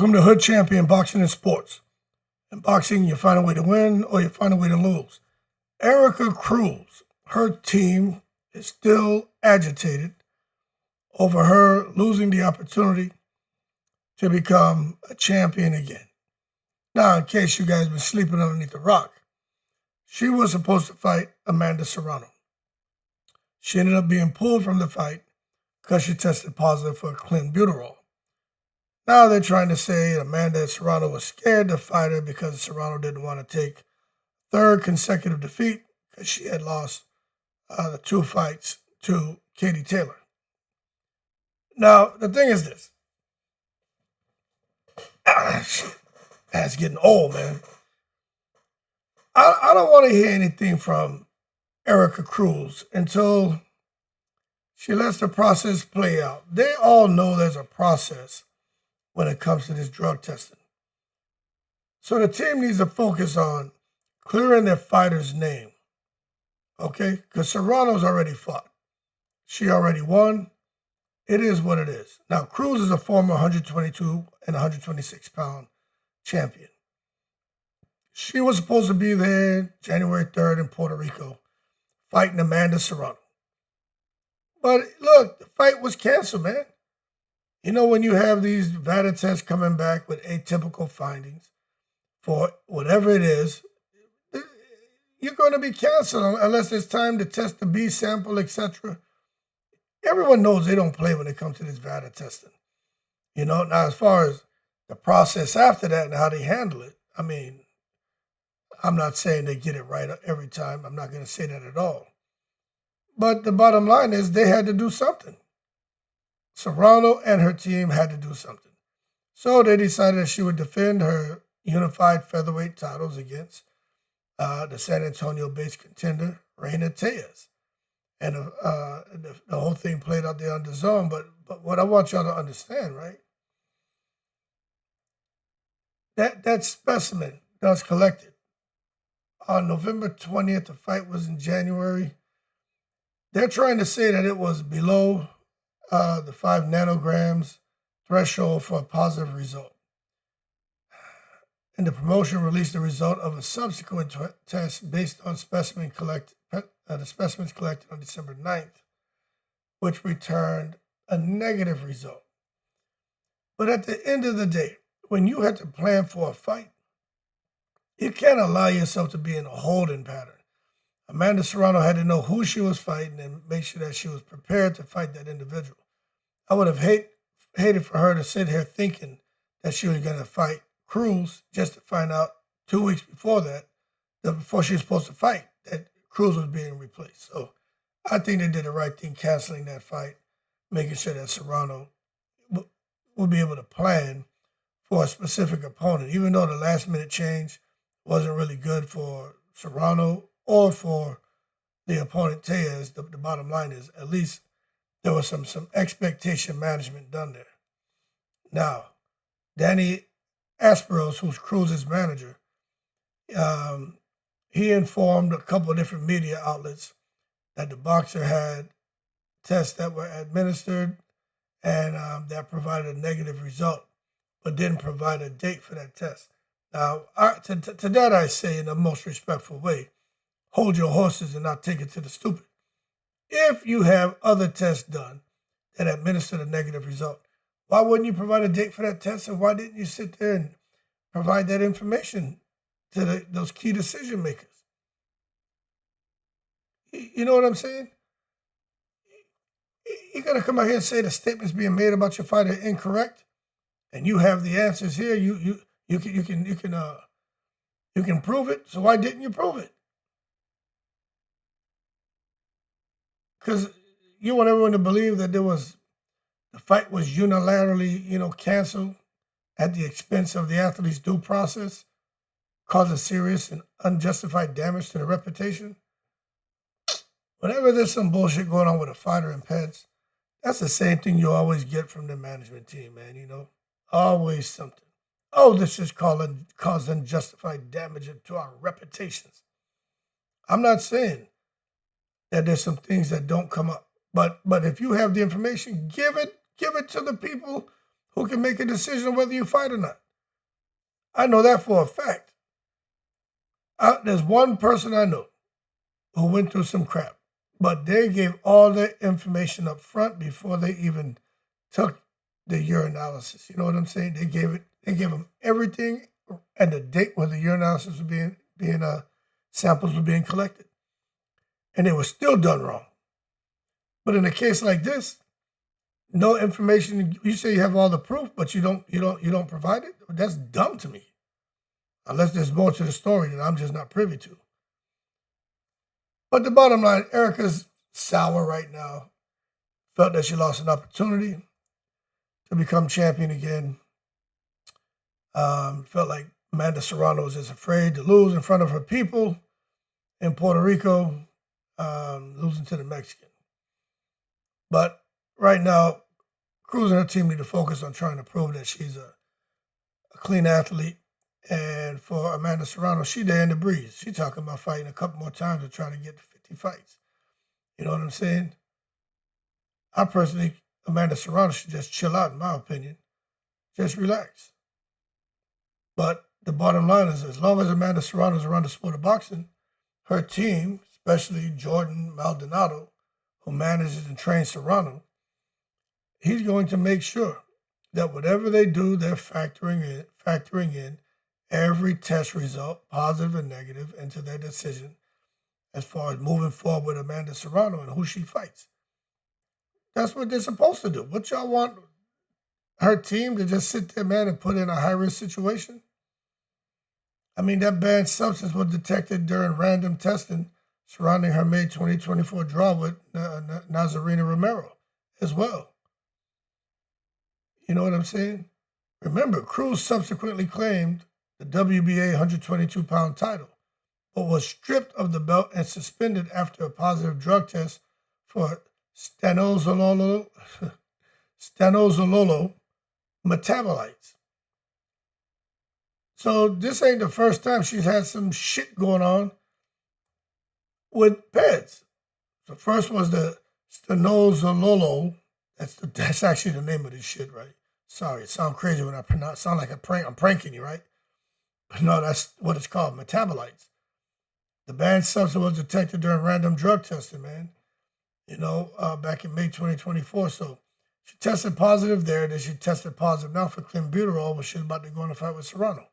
Welcome to Hood Champion Boxing and Sports. In boxing, you find a way to win or you find a way to lose. Erika Cruz, her team is still agitated over her losing the opportunity to become a champion again. Now, in case you guys been sleeping underneath a rock, she was supposed to fight Amanda Serrano. She ended up being pulled from the fight because she tested positive for clenbuterol. Now they're trying to say Amanda Serrano was scared to fight her because Serrano didn't want to take third consecutive defeat because she had lost the 2 fights to Katie Taylor. Now, the thing is this. That's getting old, man. I don't want to hear anything from Erika Cruz until she lets the process play out. They all know there's a process when it comes to this drug testing. So the team needs to focus on clearing their fighter's name, okay? Because Serrano's already fought. She already won. It is what it is. Now, Cruz is a former 122 and 126-pound champion. She was supposed to be there January 3rd in Puerto Rico fighting Amanda Serrano. But look, the fight was canceled, man. You know, when you have these VADA tests coming back with atypical findings for whatever it is, you're going to be canceled unless it's time to test the B sample, etc. Everyone knows they don't play when it comes to this VADA testing. You know, now as far as the process after that and how they handle it, I mean, I'm not saying they get it right every time. I'm not going to say that at all. But the bottom line is they had to do something. Serrano and her team had to do something. So they decided that she would defend her unified featherweight titles against the San Antonio-based contender, Reina Tejas. And the whole thing played out there on the zone. But what I want y'all to understand, right? That specimen that was collected on November 20th, the fight was in January. They're trying to say that it was below the 5 nanograms threshold for a positive result. And the promotion released the result of a subsequent test based on the specimens collected on December 9th, which returned a negative result. But at the end of the day, when you had to plan for a fight, you can't allow yourself to be in a holding pattern. Amanda Serrano had to know who she was fighting and make sure that she was prepared to fight that individual. I would have hated for her to sit here thinking that she was going to fight Cruz just to find out 2 weeks before that before she was supposed to fight, that Cruz was being replaced. So I think they did the right thing canceling that fight, making sure that Serrano would be able to plan for a specific opponent, even though the last-minute change wasn't really good for Serrano or for the opponent, Tejas. The bottom line is at least there was some expectation management done there. Now, Danny Asperos, who's Cruz's manager, he informed a couple of different media outlets that the boxer had tests that were administered and that provided a negative result, but didn't provide a date for that test. Now, to that I say in the most respectful way, hold your horses and not take it to the stupid. If you have other tests done that administered a negative result, why wouldn't you provide a date for that test, and why didn't you sit there and provide that information to those key decision makers? You know what I'm saying? You're going to come out here and say the statements being made about your fighter are incorrect, and you have the answers here. You can prove it. So why didn't you prove it? Because you want everyone to believe that the fight was unilaterally, canceled at the expense of the athlete's due process, causing serious and unjustified damage to the reputation. Whenever there's some bullshit going on with a fighter in Peds, that's the same thing you always get from the management team, man, Always something. Oh, this is caused unjustified damage to our reputations. I'm not saying that there's some things that don't come up. But if you have the information, give it to the people who can make a decision on whether you fight or not. I know that for a fact. There's one person I know who went through some crap, but they gave all their information up front before they even took the urinalysis. You know what I'm saying? They gave them everything and the date when the urinalysis was being samples were being collected, and they were still done wrong. But in a case like this, no information. You say you have all the proof, but you don't provide it. That's dumb to me. Unless there's more to the story that I'm just not privy to. But the bottom line, Erika's sour right now. Felt that she lost an opportunity to become champion again. Felt like Amanda Serrano was just afraid to lose in front of her people in Puerto Rico, losing to the Mexican. But right now, Cruz and her team need to focus on trying to prove that she's a clean athlete. And for Amanda Serrano, she there in the breeze. She talking about fighting a couple more times to try to get to 50 fights. You know what I'm saying? I personally think Amanda Serrano should just chill out, in my opinion. Just relax. But the bottom line is, as long as Amanda Serrano is around the sport of boxing, her team, especially Jordan Maldonado, who manages and trains Serrano, he's going to make sure that whatever they do, they're factoring in every test result, positive and negative, into their decision as far as moving forward with Amanda Serrano and who she fights. That's what they're supposed to do. What y'all want her team to just sit there, man, and put in a high-risk situation? I mean, that banned substance was detected during random testing surrounding her May 2024 draw with Nazarena Romero as well. You know what I'm saying? Remember, Cruz subsequently claimed the WBA 122-pound title, but was stripped of the belt and suspended after a positive drug test for stanozolol metabolites. So this ain't the first time she's had some shit going on with Peds. The first was the stanozolol. That's actually the name of this shit, right? Sorry, it sounds crazy when I pronounce. Sound like I'm pranking you, right? But no, that's what it's called, metabolites. The banned substance was detected during random drug testing, man. Back in May 2024. So she tested positive there. Then she tested positive now for clenbuterol when she's about to go in a fight with Serrano.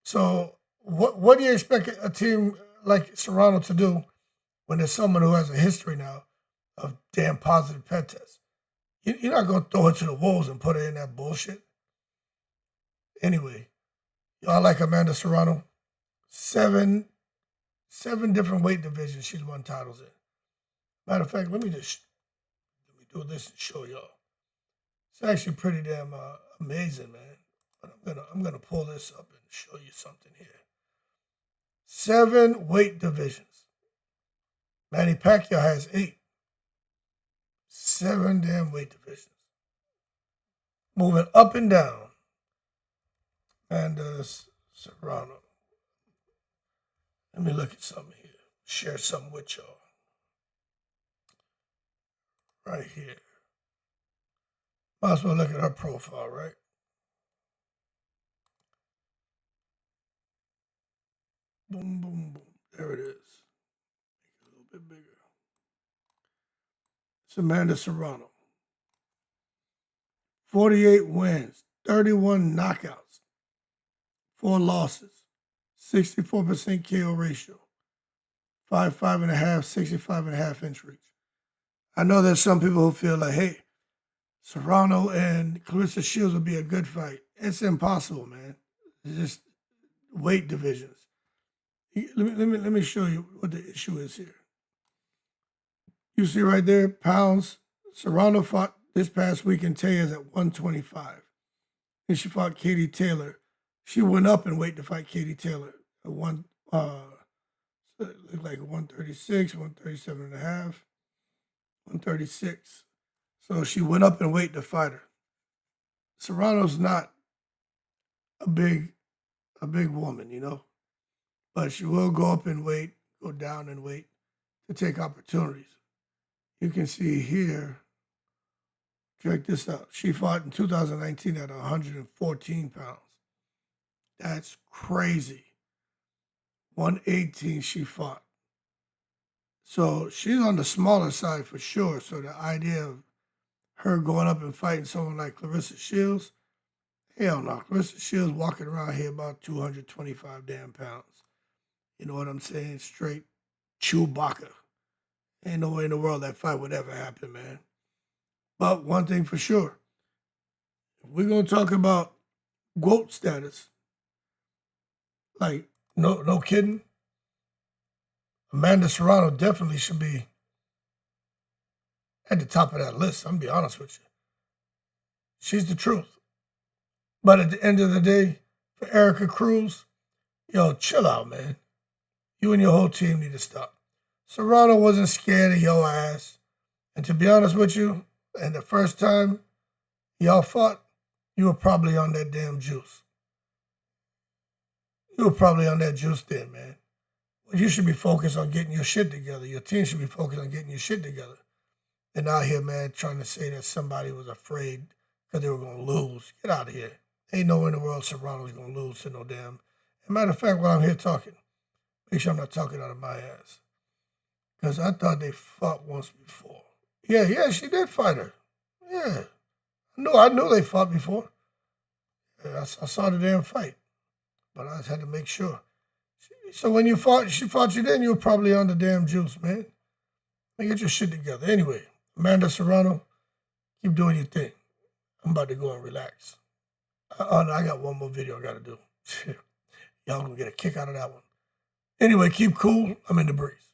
So what do you expect a team like Serrano to do when there's someone who has a history now of damn positive pet tests? You're not going to throw her to the wolves and put her in that bullshit. Anyway, y'all like Amanda Serrano? Seven different weight divisions she's won titles in. Matter of fact, let me do this and show y'all. It's actually pretty damn amazing, man. But I'm gonna pull this up and show you something here. 7 weight divisions. Manny Pacquiao has 8. 7 damn weight divisions. Moving up and down. Amanda Serrano. Let me look at something here. Share something with y'all. Right here. Might as well look at her profile, right? Boom, boom, boom. There it is. Make it a little bit bigger. It's Amanda Serrano. 48 wins, 31 knockouts, 4 losses, 64% KO ratio, 5.5.5, 65.5 inch reach. I know there's some people who feel like, hey, Serrano and Clarissa Shields would be a good fight. It's impossible, man. It's just weight divisions. Let me show you what the issue is here. You see right there, pounds. Serrano fought this past week in Tejas at 125. Then she fought Katie Taylor. She went up in weight to fight Katie Taylor at looked like 136, 137.5, 136. So she went up in weight to fight her. Serrano's not a big woman, but she will go up in weight, go down in weight to take opportunities. You can see here, Check this out. She fought in 2019 at 114 pounds. That's crazy. 118 she fought. So she's on the smaller side for sure. So the idea of her going up and fighting someone like Clarissa Shields, hell no. Clarissa Shields walking around here about 225 damn pounds. You know what I'm saying? Straight Chewbacca. Ain't no way in the world that fight would ever happen, man. But one thing for sure, if we're gonna talk about GOAT status, like no kidding, Amanda Serrano definitely should be at the top of that list. I'm gonna be honest with you. She's the truth. But at the end of the day, for Erika Cruz, yo, chill out, man. You and your whole team need to stop. Serrano wasn't scared of your ass. And to be honest with you, and the first time y'all fought, you were probably on that damn juice. You were probably on that juice then, man. Well, you should be focused on getting your shit together. Your team should be focused on getting your shit together. And out here, man, trying to say that somebody was afraid because they were going to lose. Get out of here. Ain't no way in the world Serrano's going to lose to no damn. As a matter of fact, while I'm here talking, make sure I'm not talking out of my ass. Because I thought they fought once before. Yeah, she did fight her. Yeah. I knew they fought before. Yeah, I saw the damn fight. But I just had to make sure. So when she fought you then, you were probably on the damn juice, man. Get your shit together. Anyway, Amanda Serrano, keep doing your thing. I'm about to go and relax. Oh, no, I got one more video I got to do. Y'all gonna get a kick out of that one. Anyway, keep cool. I'm in the breeze.